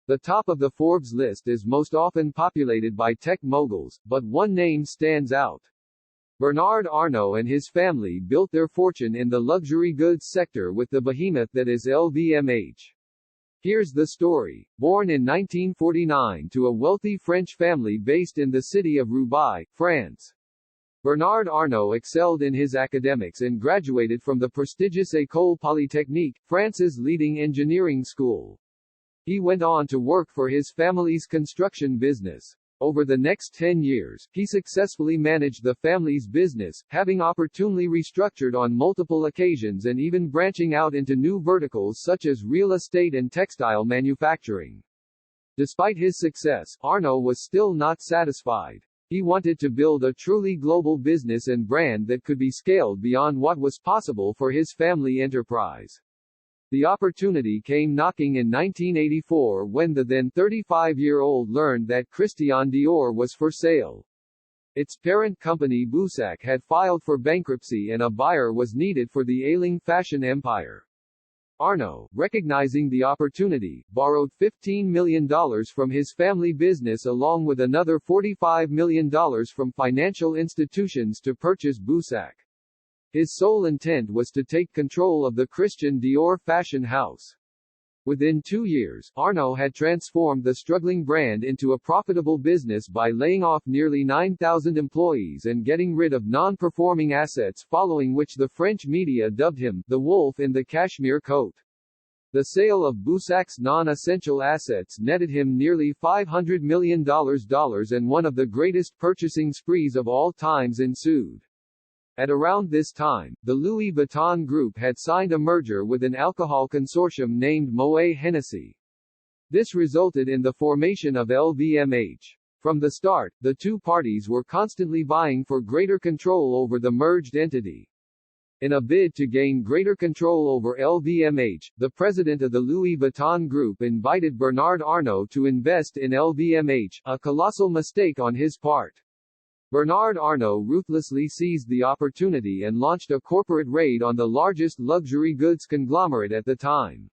The top of the Forbes list is most often populated by tech moguls, but one name stands out. Bernard Arnault and his family built their fortune in the luxury goods sector with the behemoth that is LVMH. Here's the story. Born in 1949 to a wealthy French family based in the city of Roubaix, France, Bernard Arnault excelled in his academics and graduated from the prestigious École Polytechnique, France's leading engineering school. He went on to work for his family's construction business. Over the next 10 years, he successfully managed the family's business, having opportunely restructured on multiple occasions and even branching out into new verticals such as real estate and textile manufacturing. Despite his success, Arnault was still not satisfied. He wanted to build a truly global business and brand that could be scaled beyond what was possible for his family enterprise. The opportunity came knocking in 1984 when the then 35-year-old learned that Christian Dior was for sale. Its parent company Boussac had filed for bankruptcy and a buyer was needed for the ailing fashion empire. Arnault, recognizing the opportunity, borrowed $15 million from his family business along with another $45 million from financial institutions to purchase Boussac. His sole intent was to take control of the Christian Dior fashion house. Within 2 years, Arnault had transformed the struggling brand into a profitable business by laying off nearly 9,000 employees and getting rid of non-performing assets, following which the French media dubbed him the wolf in the cashmere coat. The sale of Boussac's non-essential assets netted him nearly $500 million, and one of the greatest purchasing sprees of all times ensued. At around this time, the Louis Vuitton Group had signed a merger with an alcohol consortium named Moët Hennessy. This resulted in the formation of LVMH. From the start, the two parties were constantly vying for greater control over the merged entity. In a bid to gain greater control over LVMH, the president of the Louis Vuitton Group invited Bernard Arnault to invest in LVMH, a colossal mistake on his part. Bernard Arnault ruthlessly seized the opportunity and launched a corporate raid on the largest luxury goods conglomerate at the time.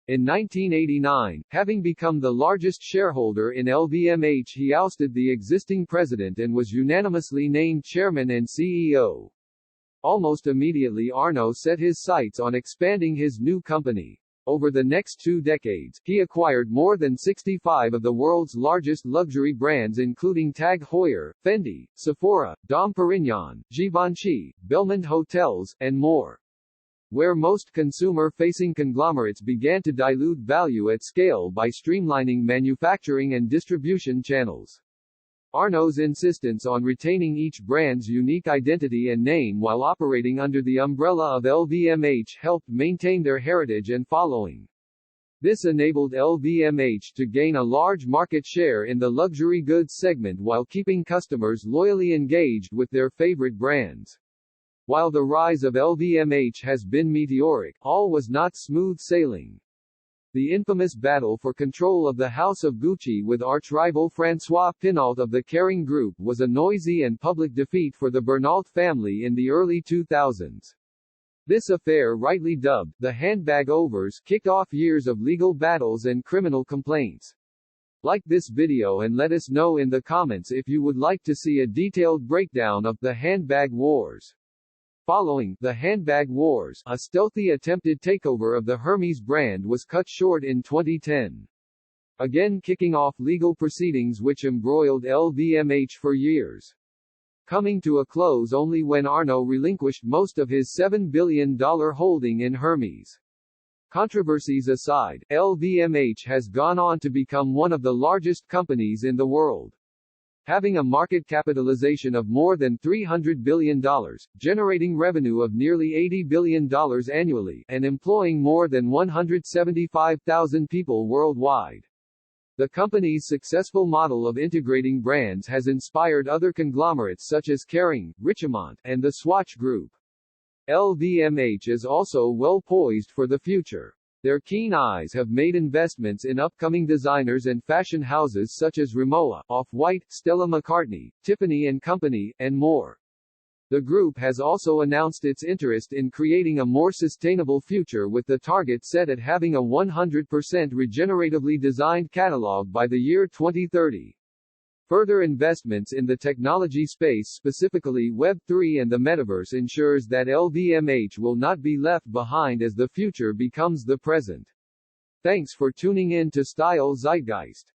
In 1989, having become the largest shareholder in LVMH, he ousted the existing president and was unanimously named chairman and CEO. Almost immediately Arnault set his sights on expanding his new company. Over the next 2 decades, he acquired more than 65 of the world's largest luxury brands including Tag Heuer, Fendi, Sephora, Dom Perignon, Givenchy, Belmond Hotels, and more. Where most consumer-facing conglomerates began to dilute value at scale by streamlining manufacturing and distribution channels. Arnault's insistence on retaining each brand's unique identity and name while operating under the umbrella of LVMH helped maintain their heritage and following. This enabled LVMH to gain a large market share in the luxury goods segment while keeping customers loyally engaged with their favorite brands. While the rise of LVMH has been meteoric, all was not smooth sailing. The infamous battle for control of the House of Gucci with arch-rival François Pinault of the Kering Group was a noisy and public defeat for the Arnault family in the early 2000s. This affair, rightly dubbed the handbag overs, kicked off years of legal battles and criminal complaints. Like this video and let us know in the comments if you would like to see a detailed breakdown of the handbag wars. Following the handbag wars, a stealthy attempted takeover of the Hermès brand was cut short in 2010. Again kicking off legal proceedings which embroiled LVMH for years. Coming to a close only when Arnault relinquished most of his $7 billion holding in Hermès. Controversies aside, LVMH has gone on to become one of the largest companies in the world. Having a market capitalization of more than $300 billion, generating revenue of nearly $80 billion annually, and employing more than 175,000 people worldwide. The company's successful model of integrating brands has inspired other conglomerates such as Kering, Richemont, and the Swatch Group. LVMH is also well poised for the future. Their keen eyes have made investments in upcoming designers and fashion houses such as Rimowa, Off-White, Stella McCartney, Tiffany & Company, and more. The group has also announced its interest in creating a more sustainable future with the target set at having a 100% regeneratively designed catalog by the year 2030. Further investments in the technology space, specifically Web3 and the metaverse, ensures that LVMH will not be left behind as the future becomes the present. Thanks for tuning in to Style Zeitgeist.